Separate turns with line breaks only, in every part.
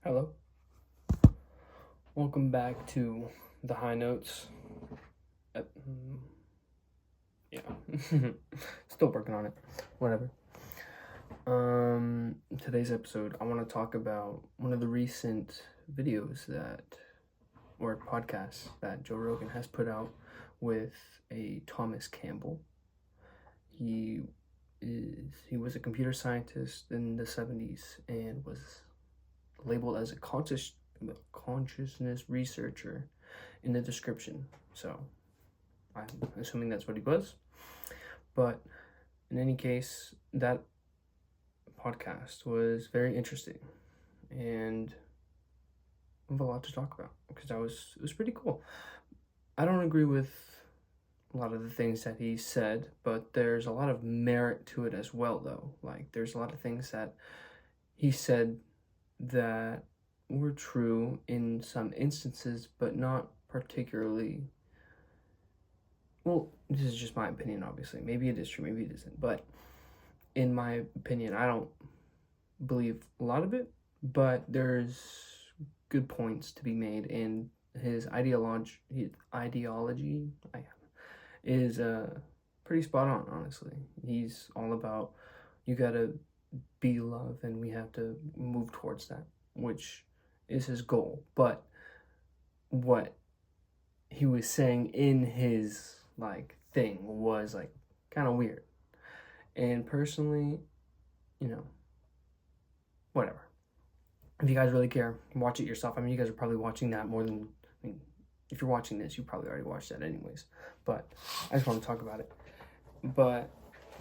Hello. Welcome back to the High Notes. Yeah. Still working on it. Whatever. Today's episode, I want to talk about one of the recent videos or podcasts that Joe Rogan has put out with a Thomas Campbell. He was a computer scientist in the 70s and was labeled as a consciousness researcher in the description. So I'm assuming that's what he was. But in any case, that podcast was very interesting and I have a lot to talk about because it was pretty cool. I don't agree with a lot of the things that he said, but there's a lot of merit to it as well, though. Like, there's a lot of things that he said that were true in some instances, but not particularly. Well, this is just my opinion, obviously. Maybe it is true, maybe it isn't. But in my opinion, I don't believe a lot of it, but there's good points to be made, and his ideology is pretty spot on, honestly. He's all about, you gotta be love, and we have to move towards that, which is his goal. But what he was saying in his thing was kind of weird, and personally, whatever. If you guys really care, watch it yourself. I mean, you guys are probably watching that more than, if you're watching this, you probably already watched that anyways, but I just want to talk about it. But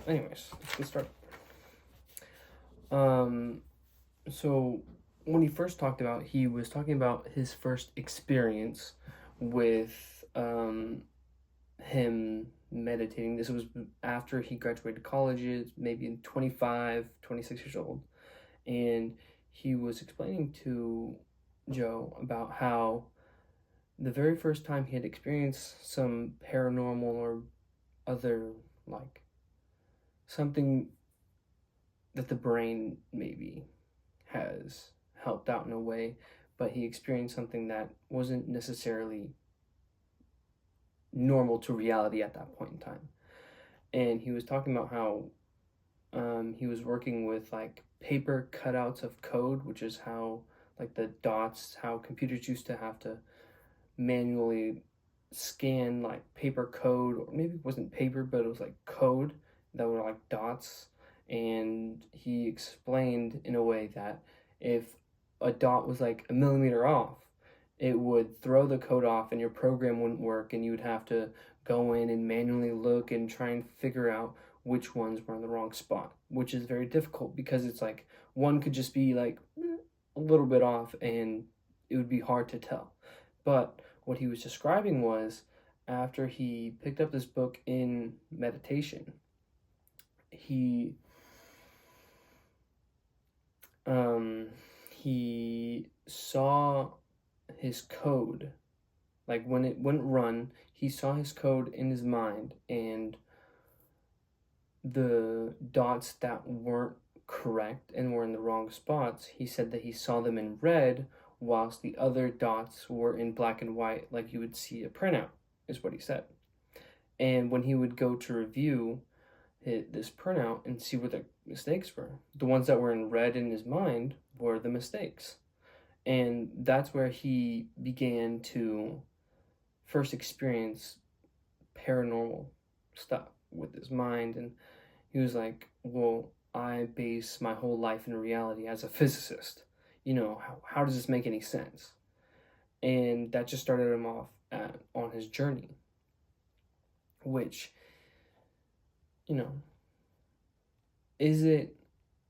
anyways, let's get started. So when he first talked about, he was talking about his first experience with him meditating. This was after he graduated college, maybe 25, 26 years old, and he was explaining to Joe about how the very first time he had experienced some paranormal or other, something that the brain maybe has helped out in a way, but he experienced something that wasn't necessarily normal to reality at that point in time. And he was talking about how he was working with paper cutouts of code, which is how the dots, how computers used to have to manually scan paper code, or maybe it wasn't paper, but it was code that were dots. And he explained in a way that if a dot was a millimeter off, it would throw the code off and your program wouldn't work, and you would have to go in and manually look and try and figure out which ones were in the wrong spot, which is very difficult because it's one could just be a little bit off and it would be hard to tell. But what he was describing was, after he picked up this book in meditation, he saw his code, when it wouldn't run, he saw his code in his mind, and the dots that weren't correct and were in the wrong spots, he said that he saw them in red, whilst the other dots were in black and white, like you would see a printout, is what he said. And when he would go to review this printout and see where the mistakes were, the ones that were in red in his mind were the mistakes. And that's where he began to first experience paranormal stuff with his mind. And he was like, well, I base my whole life in reality as a physicist. How does this make any sense? And that just started him off on his journey, which, is it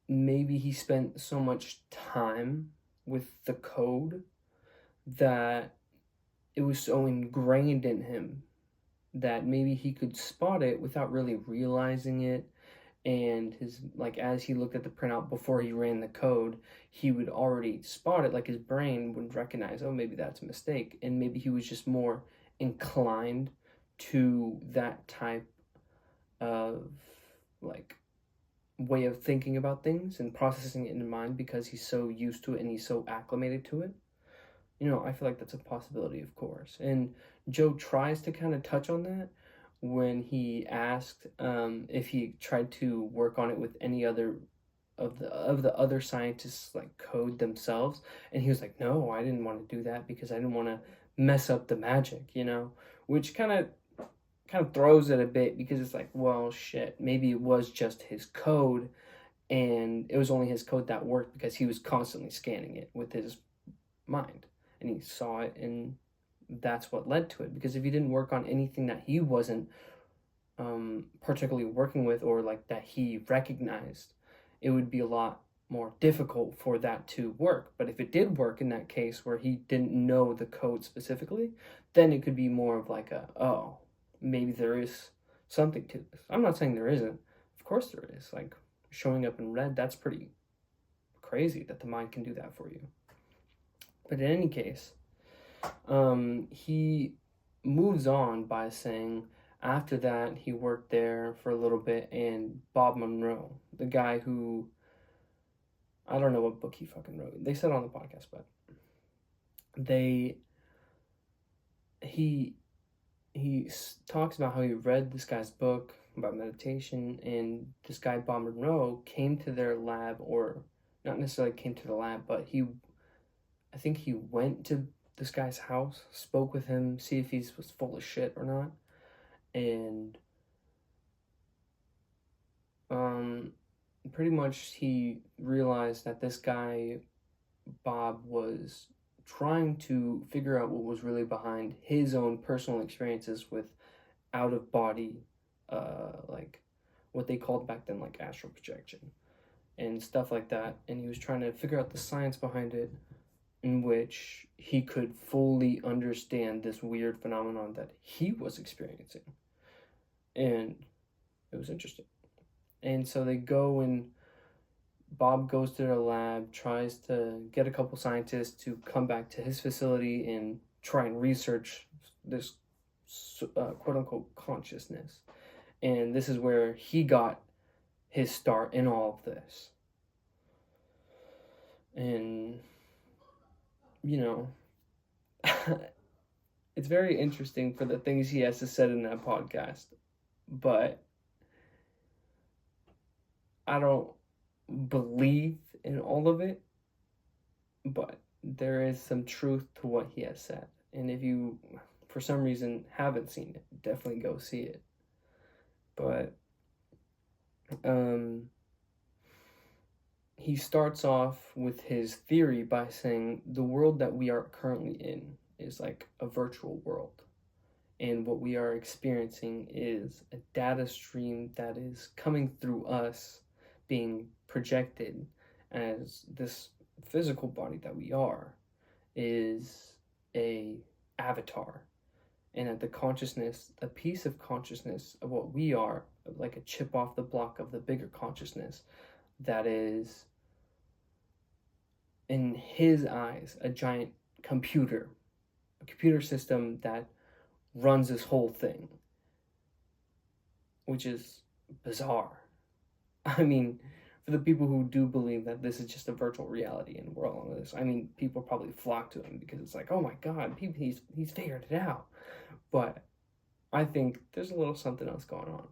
maybe he spent so much time with the code that it was so ingrained in him that maybe he could spot it without really realizing it. And his as he looked at the printout before he ran the code, he would already spot it. His brain would recognize, oh, maybe that's a mistake, and maybe he was just more inclined to that type of way of thinking about things and processing it in mind because he's so used to it and he's so acclimated to it. I feel like that's a possibility, of course. And Joe tries to kind of touch on that when he asked if he tried to work on it with any other of the other scientists like code themselves, and he was like, no, I didn't want to do that because I didn't want to mess up the magic, which kind of throws it a bit because it's like, well, shit, maybe it was just his code, and it was only his code that worked because he was constantly scanning it with his mind, and he saw it, and that's what led to it. Because if he didn't work on anything that he wasn't particularly working with, or like that he recognized, it would be a lot more difficult for that to work. But if it did work in that case where he didn't know the code specifically, then it could be more of like oh, maybe there is something to this. I'm not saying there isn't. Of course there is. Like showing up in red, that's pretty crazy that the mind can do that for you. But in any case, he moves on by saying after that he worked there for a little bit, and Bob Monroe, the guy who, I don't know what book he fucking wrote. They said on the podcast, but he talks about how he read this guy's book about meditation, and this guy Bob Monroe came to their lab, or not necessarily came to the lab, but I think he went to this guy's house, spoke with him, see if he was full of shit or not, and pretty much he realized that this guy Bob was trying to figure out what was really behind his own personal experiences with out of body, like what they called back then like astral projection and stuff like that, and he was trying to figure out the science behind it, in which he could fully understand this weird phenomenon that he was experiencing. And it was interesting. And so they go, and Bob goes to their lab, tries to get a couple scientists to come back to his facility and try and research this quote-unquote consciousness. And this is where he got his start in all of this. And it's very interesting for the things he has to say in that podcast, but I don't believe in all of it, but there is some truth to what he has said. And if you, for some reason, haven't seen it, definitely go see it. But he starts off with his theory by saying the world that we are currently in is like a virtual world. And what we are experiencing is a data stream that is coming through us, being projected as this physical body that we are is a avatar. And that the consciousness, a piece of consciousness of what we are, like a chip off the block of the bigger consciousness, that is, in his eyes, a giant computer system that runs this whole thing, which is bizarre. I mean, for the people who do believe that this is just a virtual reality and we're all on this, I mean, people probably flock to him because it's like, oh my God, he's figured it out. But I think there's a little something else going on.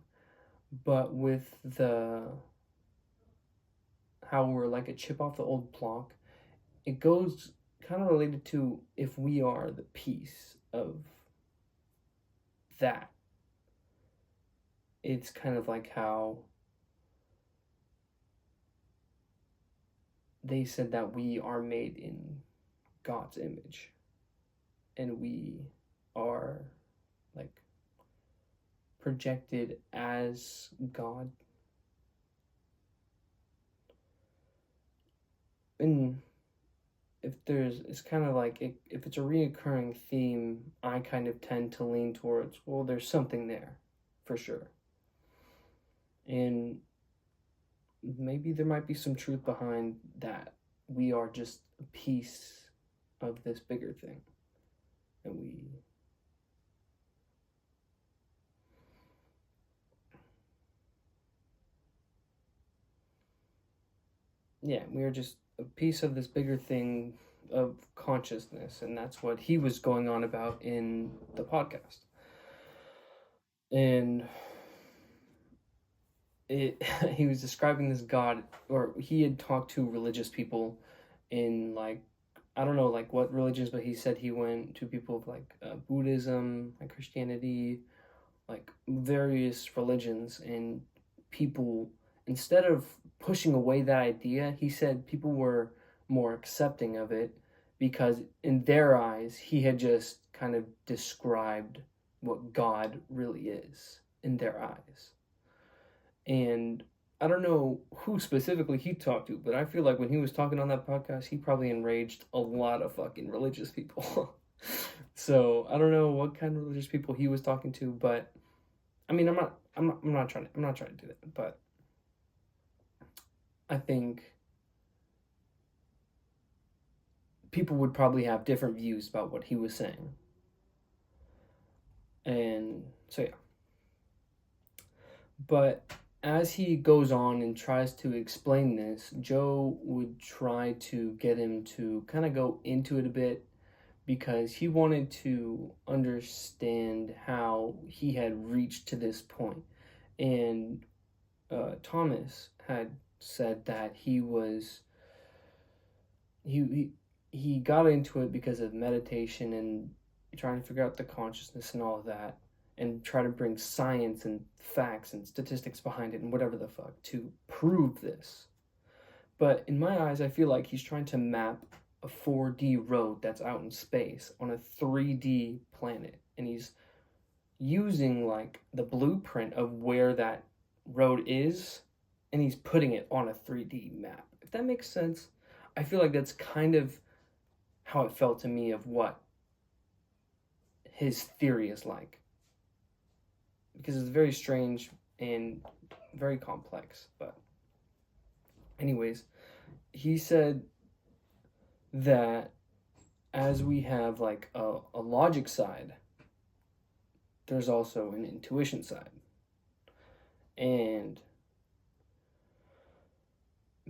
But with how we're like a chip off the old block, it goes kind of related to if we are the piece of that. It's kind of like how they said that we are made in God's image, and we are like projected as God. And it's kind of like, if it's a reoccurring theme, I kind of tend to lean towards, well, there's something there, for sure. And maybe there might be some truth behind that. We are just a piece of this bigger thing. And we are just a piece of this bigger thing of consciousness, and that's what he was going on about in the podcast. And he was describing this God, or he had talked to religious people in, like, I don't know, like, what religions, but he said he went to people of, like, Buddhism, like, Christianity, like, various religions, and people, instead of pushing away that idea, he said people were more accepting of it because in their eyes, he had just kind of described what God really is in their eyes. And I don't know who specifically he talked to, but I feel like when he was talking on that podcast, he probably enraged a lot of fucking religious people. So I don't know what kind of religious people he was talking to, but I mean, I'm not trying to do that, but I think people would probably have different views about what he was saying. And so, yeah. But as he goes on and tries to explain this, Joe would try to get him to kind of go into it a bit because he wanted to understand how he had reached to this point. And Thomas had said that he got into it because of meditation and trying to figure out the consciousness and all of that, and try to bring science and facts and statistics behind it and whatever the fuck to prove this. But in my eyes, I feel like he's trying to map a 4D road that's out in space on a 3D planet, and he's using like the blueprint of where that road is, and he's putting it on a 3D map. If that makes sense, I feel like that's kind of how it felt to me of what his theory is like. Because it's very strange and very complex. But anyways, he said that as we have like a logic side, there's also an intuition side. And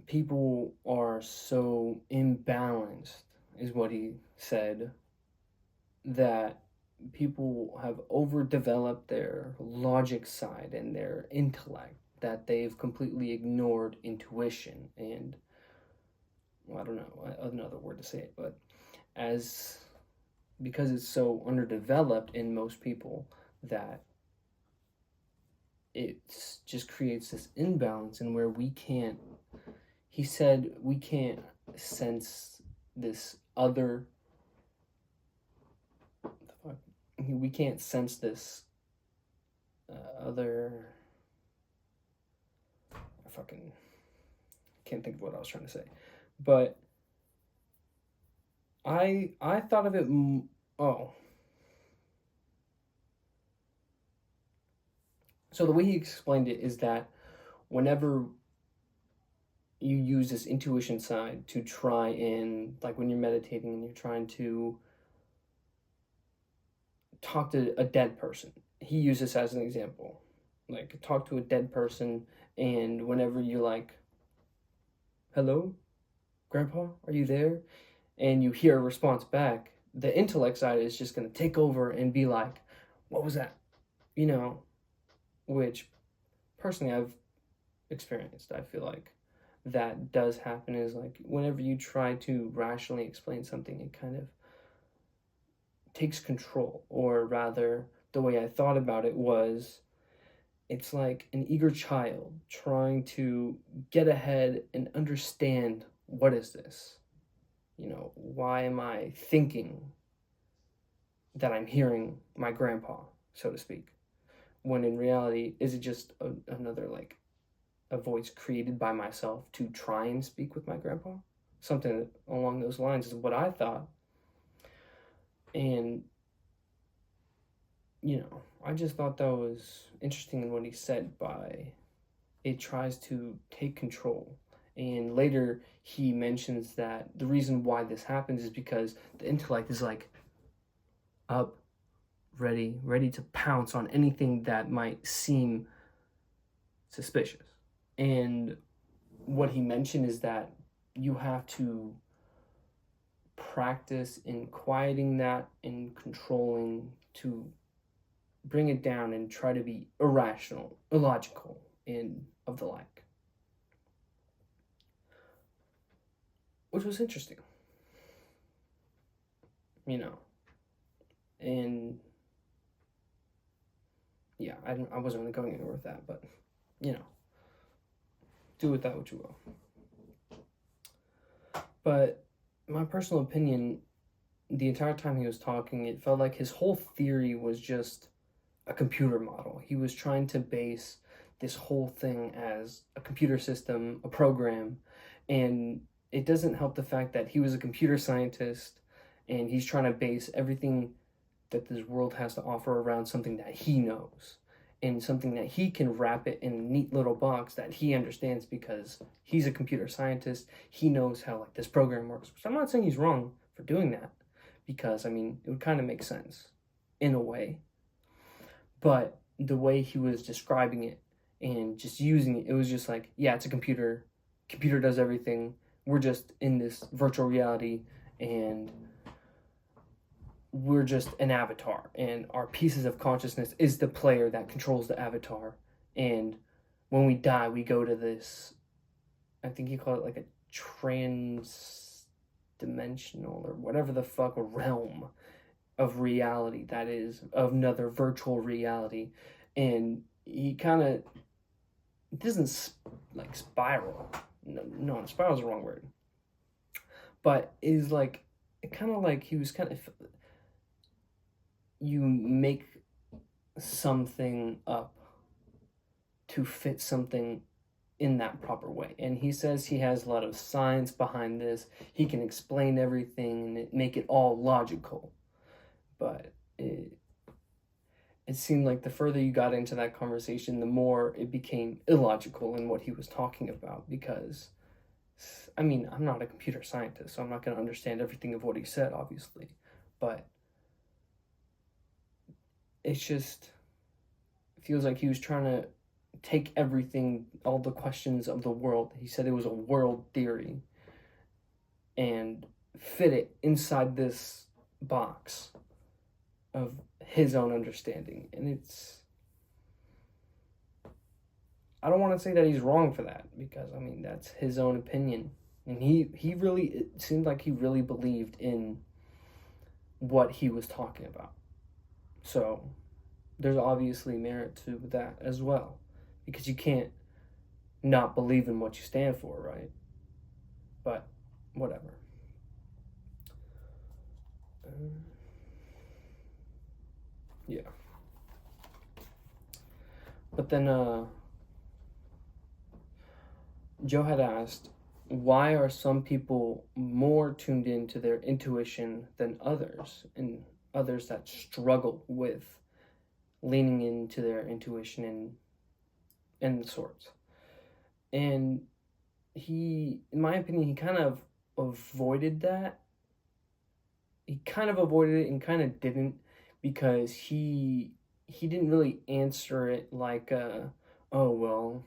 people are so imbalanced, is what he said, that people have overdeveloped their logic side and their intellect, that they've completely ignored intuition. And well, I don't know another word to say it, but because it's so underdeveloped in most people, that it just creates this imbalance, and where he said we can't sense this other, we can't sense this other, I fucking can't think of what I was trying to say, but I thought of it, so the way he explained it is that whenever you use this intuition side to try and, like, when you're meditating and you're trying to talk to a dead person, he used this as an example, like talk to a dead person, and whenever you like, hello, grandpa, are you there? And you hear a response back, the intellect side is just going to take over and be like, what was that? You know, which personally I've experienced. I feel like that does happen, is like whenever you try to rationally explain something, it kind of takes control. Or rather, the way I thought about it was, it's like an eager child trying to get ahead and understand, what is this? You know, why am I thinking that I'm hearing my grandpa, so to speak? When in reality, is it just another, like, a voice created by myself to try and speak with my grandpa? Something along those lines is what I thought. And, you know, I just thought that was interesting in what he said, by it tries to take control. And later he mentions that the reason why this happens is because the intellect is like up, ready to pounce on anything that might seem suspicious. And what he mentioned is that you have to practice in quieting that and controlling to bring it down and try to be irrational, illogical, and of the like. Which was interesting. And yeah, I wasn't really going anywhere with that, but, do with that what you will. But my personal opinion, the entire time he was talking, it felt like his whole theory was just a computer model. He was trying to base this whole thing as a computer system, a program, and it doesn't help the fact that he was a computer scientist and he's trying to base everything that this world has to offer around something that he knows and something that he can wrap it in a neat little box that he understands because he's a computer scientist. He knows how this program works, which I'm not saying he's wrong for doing that because, it would kind of make sense in a way. But the way he was describing it and just using it, it was just like, yeah, it's a computer. Computer does everything. We're just in this virtual reality and we're just an avatar, and our pieces of consciousness is the player that controls the avatar. And when we die, we go to this, I think you call it a trans-dimensional or whatever the fuck realm of reality that is, of another virtual reality. And he kind of doesn't spiral. No, spiral's the wrong word. But is kind of he was kind of, you make something up to fit something in that proper way. And he says he has a lot of science behind this. He can explain everything and make it all logical. But it seemed like the further you got into that conversation, the more it became illogical in what he was talking about. Because, I'm not a computer scientist, so I'm not going to understand everything of what he said, obviously. But it feels like he was trying to take everything, all the questions of the world. He said it was a world theory and fit it inside this box of his own understanding. And I don't want to say that he's wrong for that because, that's his own opinion. And he really, it seemed like he really believed in what he was talking about. So there's obviously merit to that as well, because you can't not believe in what you stand for, right? But whatever. Yeah. But then Joe had asked, why are some people more tuned into their intuition than others, and others that struggle with leaning into their intuition and the sorts? And he, in my opinion, he kind of avoided that. He kind of avoided it and kind of didn't, because he didn't really answer it oh, well,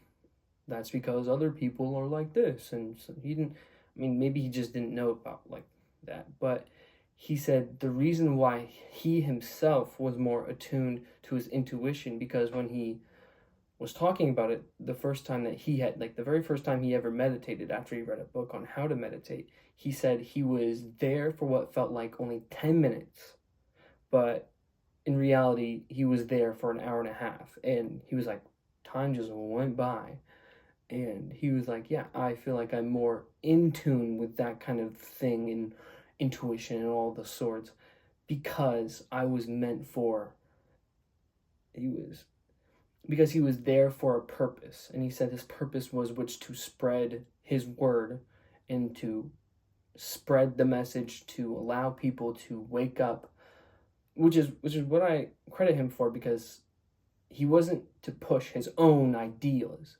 that's because other people are like this. And so he didn't, maybe he just didn't know about that. But he said the reason why he himself was more attuned to his intuition, because when he was talking about it the first time that he had, the very first time he ever meditated after he read a book on how to meditate, he said he was there for what felt like only 10 minutes. But in reality, he was there for an hour and a half. And he was like, time just went by. And he was like, yeah, I feel like I'm more in tune with that kind of thing and intuition and all the sorts, because I was meant for, because he was there for a purpose. And he said his purpose was to spread his word and to spread the message, to allow people to wake up, which is what I credit him for, because he wasn't to push his own ideals,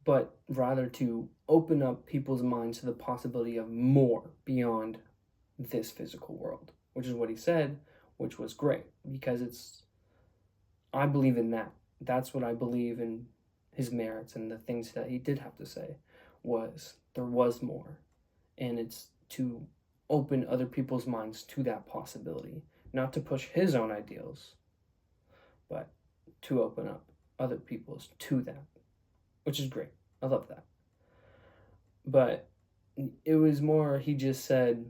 but rather to open up people's minds to the possibility of more beyond this physical world, which is what he said, which was great, because I believe in that. That's what I believe in, his merits and the things that he did have to say, was there was more, and it's to open other people's minds to that possibility, not to push his own ideals, but to open up other people's to that, which is great. I love that. But it was more, he just said,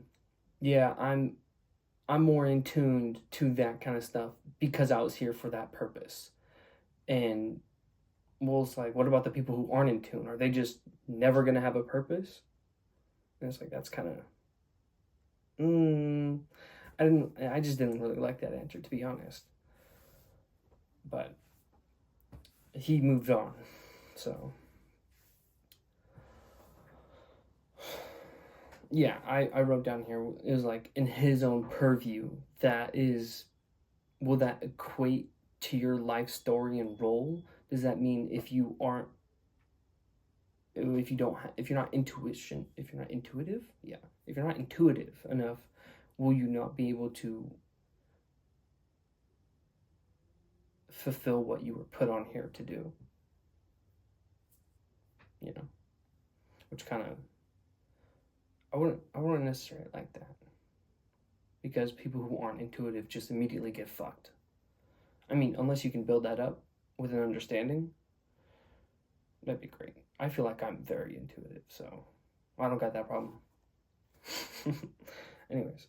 yeah, I'm more in tune to that kind of stuff because I was here for that purpose. And Will's like, what about the people who aren't in tune? Are they just never going to have a purpose? And it's like, that's kind of, I just didn't really like that answer, to be honest. But he moved on, so. Yeah, I wrote down here, it was like, in his own purview, will that equate to your life story and role? Does that mean if you're not intuitive enough, will you not be able to fulfill what you were put on here to do? You know, which kind of, I wouldn't necessarily like that, because people who aren't intuitive just immediately get fucked. I mean, unless you can build that up with an understanding, that'd be great. I feel like I'm very intuitive, so I don't got that problem. Anyways,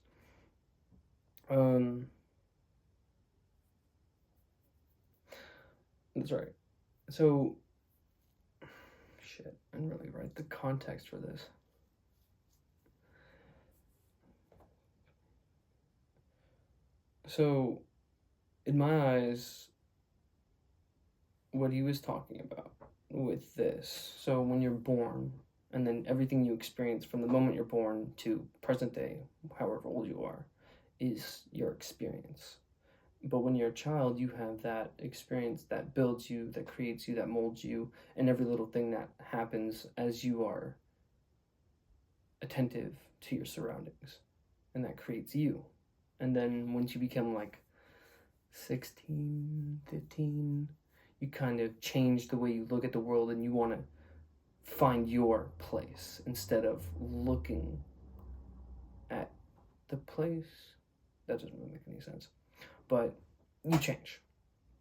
that's right. So, shit, I didn't really write the context for this. So, in my eyes, what he was talking about with this, so when you're born, and then everything you experience from the moment you're born to present day, however old you are, is your experience. But when you're a child, you have that experience that builds you, that creates you, that molds you, and every little thing that happens as you are attentive to your surroundings, and that creates you. And then once you become like 16, 15, you kind of change the way you look at the world, and you want to find your place instead of looking at the place. That doesn't really make any sense. But you change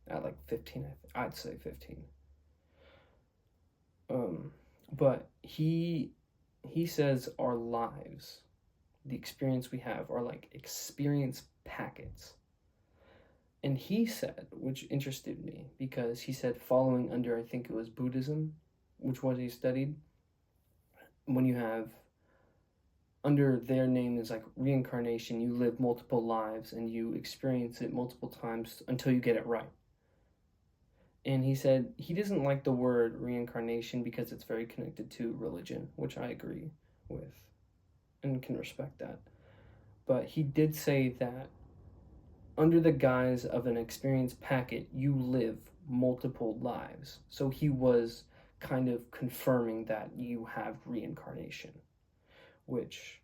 at like 15, I'd say 15. But he says our lives, the experience we have, are like experience packets. And he said, which interested me, because he said, following under, I think it was Buddhism, which was he studied, when you have, under their name is like reincarnation, you live multiple lives and you experience it multiple times until you get it right. And he said he doesn't like the word reincarnation because it's very connected to religion, which I agree with and can respect that. But he did say that under the guise of an experience packet, you live multiple lives. So he was kind of confirming that you have reincarnation, which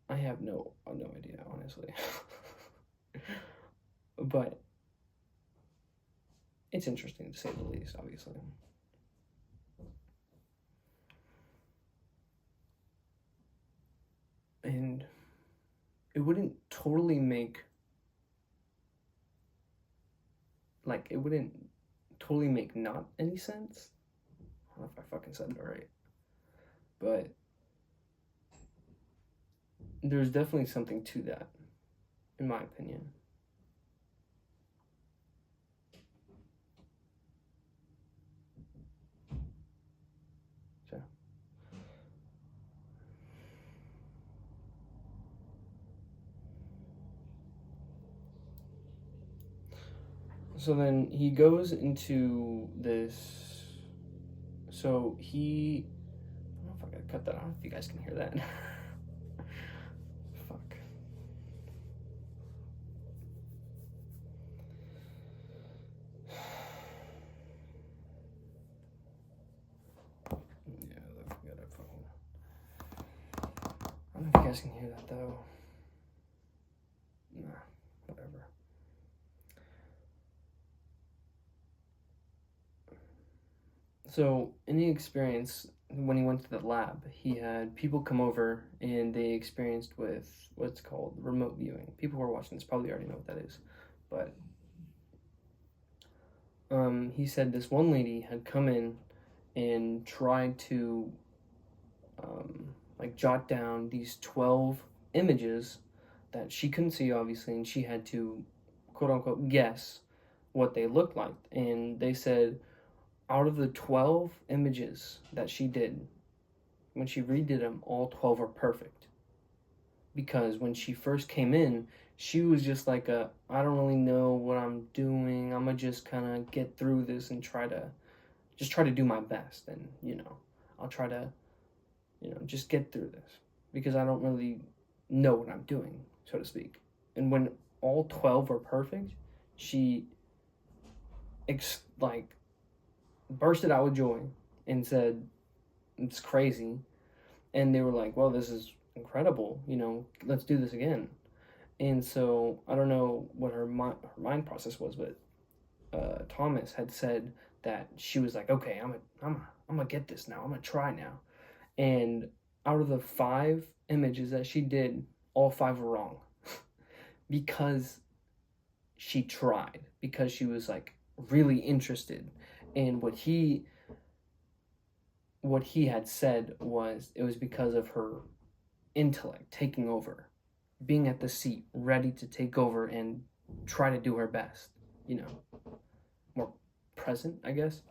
I have no idea, honestly. But it's interesting to say the least, obviously. And it wouldn't totally make not any sense. I don't know if I fucking said that right. But there's definitely something to that, in my opinion. So then he goes into this. So he, I don't know if I gotta cut that off, if you guys can hear that. Fuck. Yeah, look, we got a phone. I don't know if you guys can hear that though. Nah, whatever. So in the experience, when he went to the lab, he had people come over and they experienced with what's called remote viewing. People who are watching this probably already know what that is, but he said this one lady had come in and tried to jot down these 12 images that she couldn't see, obviously, and she had to quote unquote guess what they looked like. And they said out of the 12 images that she did, when she redid them, all 12 are perfect. Because when she first came in, she was just like I don't really know what I'm doing. I'm gonna just kind of get through this and try to do my best. And, I'll try to, just get through this because I don't really know what I'm doing, so to speak. And when all 12 were perfect, she bursted out with joy and said, "It's crazy." And they were like, "Well, this is incredible, let's do this again." And so I don't know what her mind process was, but Thomas had said that she was like, "Okay, I'm gonna get this now. I'm gonna try now." And out of the 5 images that she did, all 5 were wrong because she tried, because she was like really interested. And what he had said was it was because of her intellect taking over, being at the seat, ready to take over and try to do her best, more present, I guess.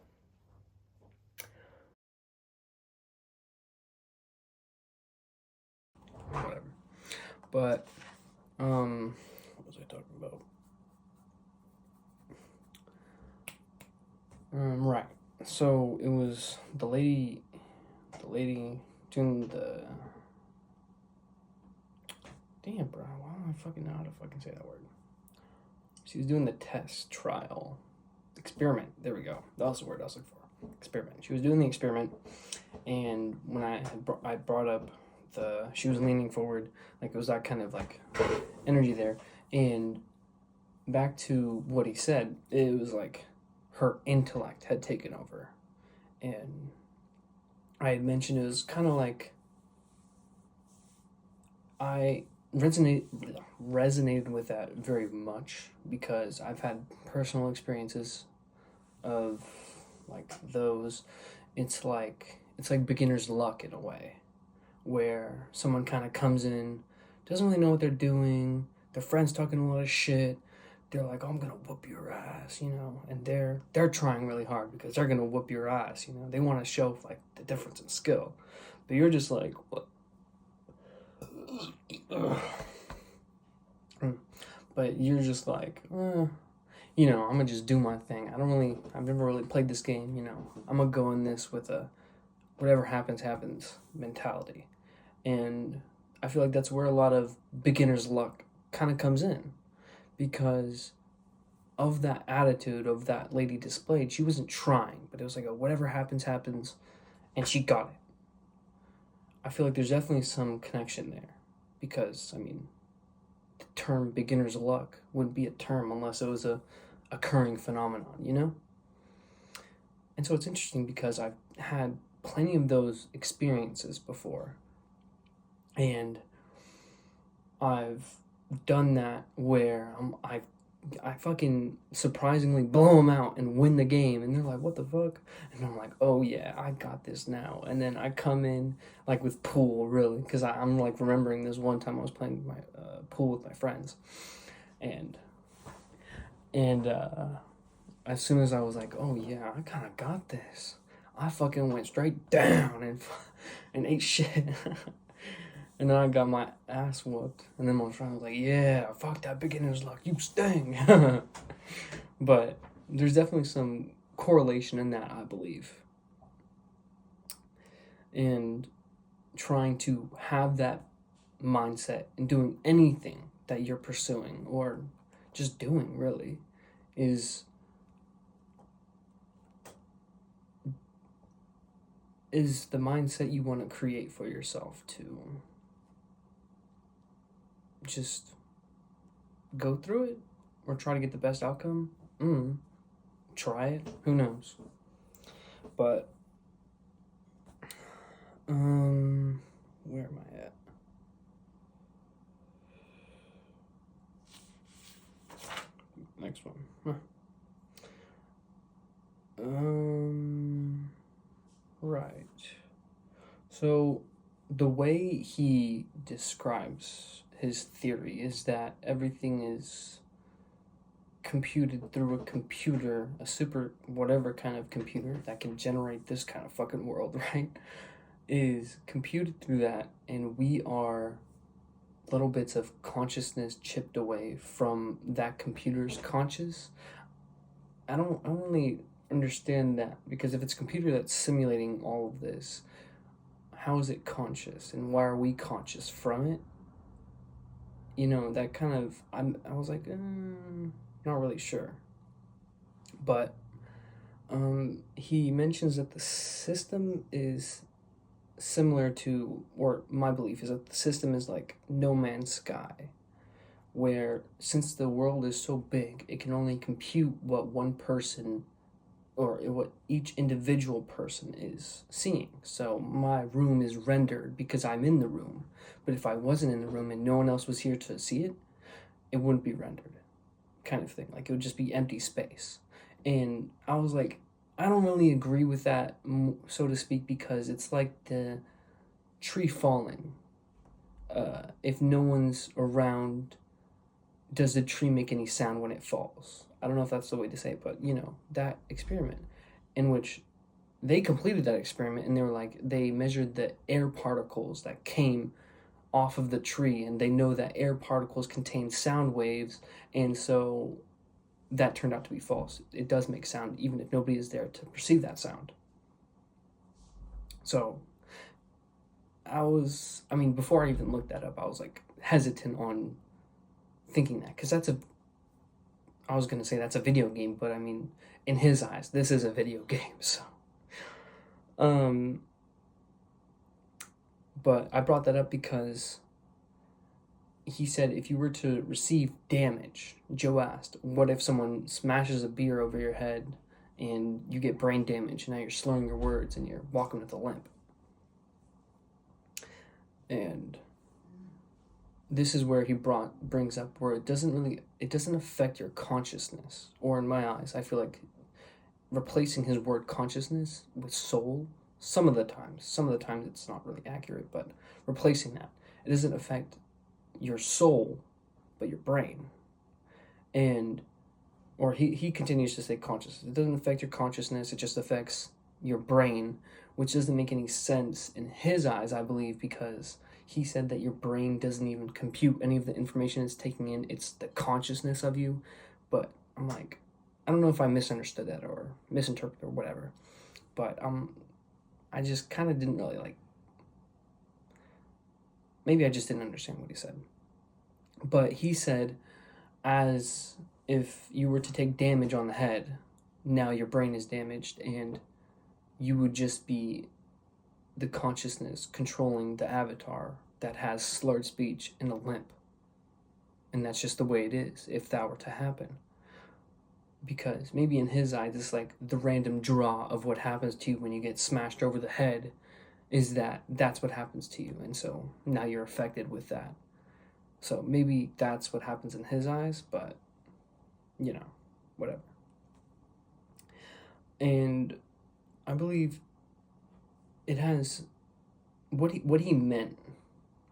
Whatever. But, what was I talking about? Right. So it was the lady doing the. Damn, bro. Why don't I fucking know how to fucking say that word? She was doing the test trial experiment. There we go. That was the word I was looking for. Experiment. She was doing the experiment, and when I brought up she was leaning forward, like it was that kind of like energy there, and back to what he said, it was like her intellect had taken over, and I had mentioned it was kind of like I resonated with that very much because I've had personal experiences of like those. It's like beginner's luck in a way, where someone kind of comes in, doesn't really know what they're doing, their friend's talking a lot of shit, they're like, "Oh, I'm gonna whoop your ass," and they're trying really hard because they're gonna whoop your ass, they want to show like the difference in skill, but you're just like, what? But you're just like, I'm gonna just do my thing. I've never really played this game, I'm gonna go in this with a whatever happens mentality. And I feel like that's where a lot of beginner's luck kind of comes in, because of that attitude of that lady displayed. She wasn't trying, but it was like whatever happens, and she got it. I feel like there's definitely some connection there, because, the term beginner's luck wouldn't be a term unless it was a occurring phenomenon, And so it's interesting because I've had plenty of those experiences before, and I've done that where I fucking surprisingly blow them out and win the game, and they're like, "What the fuck?" And I'm like, "Oh yeah, I got this now." And then I come in like with pool, really, because I'm like remembering this one time I was playing my pool with my friends, and as soon as I was like, "Oh yeah, I kind of got this," I fucking went straight down and ate shit. And then I got my ass whooped. And then my friend was like, "Yeah, fuck that beginner's luck. You sting." But there's definitely some correlation in that, I believe. And trying to have that mindset in doing anything that you're pursuing or just doing, really, is the mindset you want to create for yourself to just go through it or try to get the best outcome. Try it. Who knows? But right. So the way he describes his theory is that everything is computed through a computer, a super whatever kind of computer that can generate this kind of fucking world, right? Is computed through that, and we are little bits of consciousness chipped away from that computer's conscious. I don't really understand that, because if it's a computer that's simulating all of this, how is it conscious, and why are we conscious from it? You know, that kind of, I was like, not really sure. But he mentions that the system is similar to, or my belief is that the system is like No Man's Sky, where since the world is so big, it can only compute what one person or what each individual person is seeing. So my room is rendered because I'm in the room, but if I wasn't in the room and no one else was here to see it, it wouldn't be rendered, kind of thing. Like, it would just be empty space. And I was like, I don't really agree with that, so to speak, because it's like the tree falling. If no one's around, does the tree make any sound when it falls? I don't know if that's the way to say it, but, you know, that experiment in which they completed that experiment, and they were like, they measured the air particles that came off of the tree, and they know that air particles contain sound waves, and so that turned out to be false. It does make sound even if nobody is there to perceive that sound. So before I even looked that up, I was like hesitant on thinking that, because I was going to say that's a video game, but I mean, in his eyes, this is a video game, so. But I brought that up because he said if you were to receive damage, Joe asked, what if someone smashes a beer over your head and you get brain damage, and now you're slurring your words and you're walking with a limp? And this is where he brings up where it doesn't affect your consciousness, or in my eyes, I feel like replacing his word consciousness with soul, some of the times it's not really accurate, but replacing that, it doesn't affect your soul, but your brain. Or he continues to say consciousness. It doesn't affect your consciousness, it just affects your brain, which doesn't make any sense in his eyes, I believe, because he said that your brain doesn't even compute any of the information it's taking in. It's the consciousness of you. But I'm like, I don't know if I misunderstood that or misinterpreted or whatever. But I just kind of didn't really maybe I just didn't understand what he said. But he said, as if you were to take damage on the head, now your brain is damaged, and you would just be the consciousness controlling the avatar that has slurred speech and a limp. And that's just the way it is if that were to happen. Because maybe in his eyes, it's like the random draw of what happens to you when you get smashed over the head is that's what happens to you. And so now you're affected with that. So maybe that's what happens in his eyes, but, you know, whatever. And I believe it has what he meant,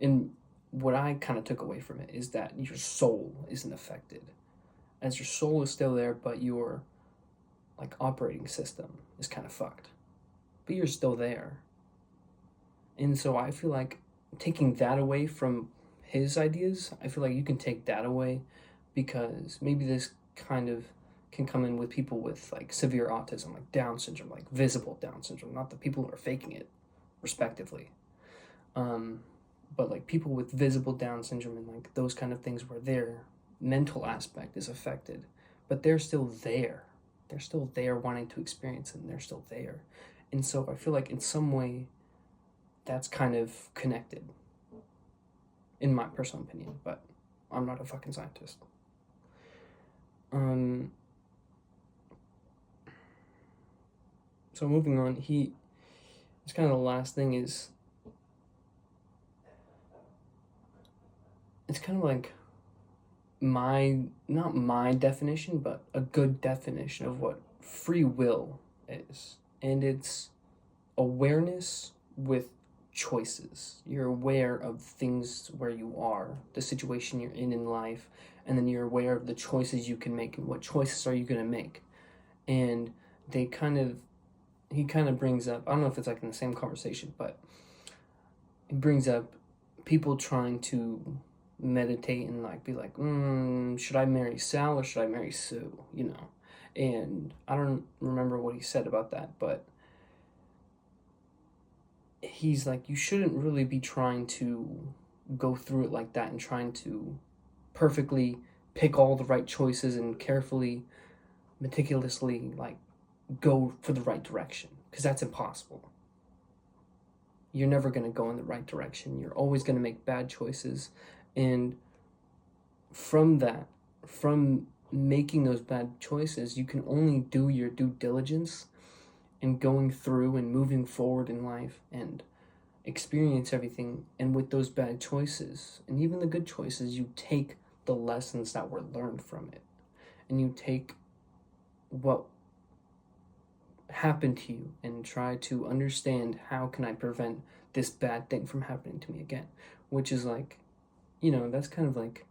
and what I kind of took away from it is that your soul isn't affected, as your soul is still there, but your operating system is kind of fucked, but you're still there. And so I feel like taking that away from his ideas, I feel like you can take that away, because maybe this kind of can come in with people with severe autism, like Down syndrome, like visible Down syndrome, not the people who are faking it, respectively. But people with visible Down syndrome and those kind of things where their mental aspect is affected, but they're still there. They're still there wanting to experience it, and they're still there. And so I feel like in some way that's kind of connected, in my personal opinion, but I'm not a fucking scientist. So moving on, it's kind of the last thing is, it's kind of like not my definition, but a good definition of what free will is. And it's awareness with choices. You're aware of things where you are, the situation you're in life, and then you're aware of the choices you can make and what choices are you going to make. And he kind of brings up, I don't know if it's like in the same conversation, but he brings up people trying to meditate and like be like, should I marry Sal or should I marry Sue? You know, and I don't remember what he said about that, but he's like, you shouldn't really be trying to go through it like that and trying to perfectly pick all the right choices and carefully, meticulously like go for the right direction, because that's impossible. You're never going to go in the right direction. You're always going to make bad choices. And from making those bad choices, you can only do your due diligence in going through and moving forward in life and experience everything. And with those bad choices, and even the good choices, you take the lessons that were learned from it. And you take what happened to you and try to understand, how can I prevent this bad thing from happening to me again? Which is like, that's kind of like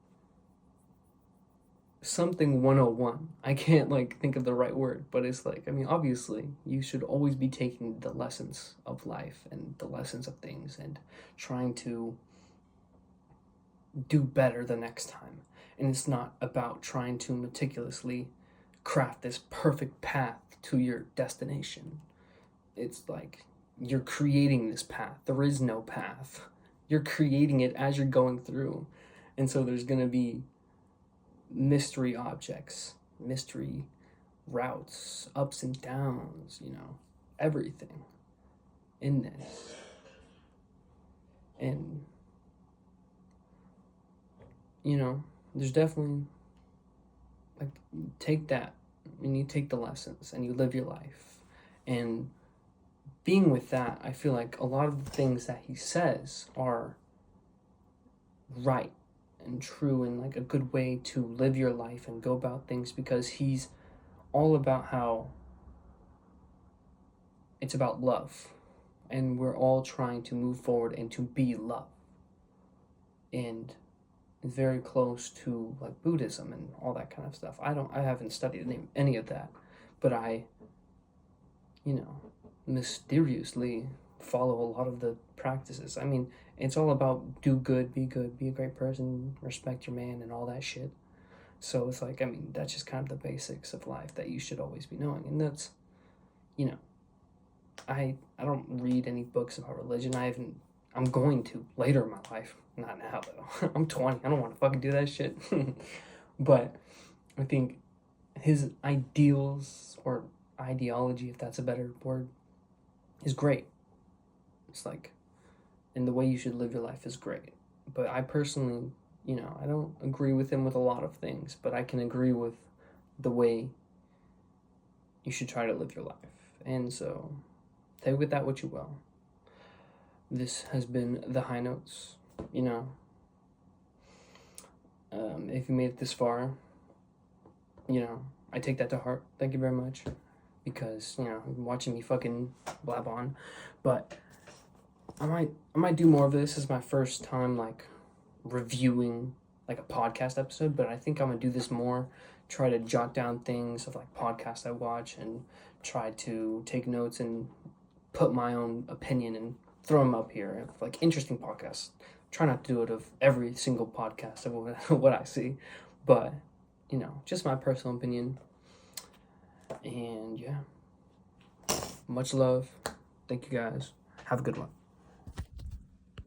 something 101. I can't like think of the right word, but it's like, obviously you should always be taking the lessons of life and the lessons of things and trying to do better the next time. And it's not about trying to meticulously craft this perfect path to your destination. It's like you're creating this path. There is no path. You're creating it as you're going through. And so there's going to be mystery objects, mystery routes, ups and downs, everything in this. And, there's definitely, like, take that and you take the lessons and you live your life. And being with that, I feel like a lot of the things that he says are right and true and like a good way to live your life and go about things, because he's all about how it's about love, and we're all trying to move forward and to be love. And it's very close to like Buddhism and all that kind of stuff. I haven't studied any of that, but I mysteriously follow a lot of the practices. It's all about do good, be a great person, respect your man, and all that shit. So it's like, that's just kind of the basics of life that you should always be knowing. And that's, I don't read any books about religion. I'm going to later in my life. Not now, though. I'm 20. I don't want to fucking do that shit. But I think his ideals, or ideology, if that's a better word, is great. It's like, and the way you should live your life is great. But I personally, I don't agree with him with a lot of things, but I can agree with the way you should try to live your life. And so, take with that what you will. This has been The High Notes. If you made it this far, I take that to heart. Thank you very much. Because, watching me fucking blab on. But I might do more of this. This is my first time, like, reviewing, like, a podcast episode. But I think I'm going to do this more. Try to jot down things of, like, podcasts I watch. And try to take notes and put my own opinion and throw them up here. Like, interesting podcasts. Try not to do it of every single podcast of what I see. But, just my personal opinion. And, yeah. Much love. Thank you, guys. Have a good one.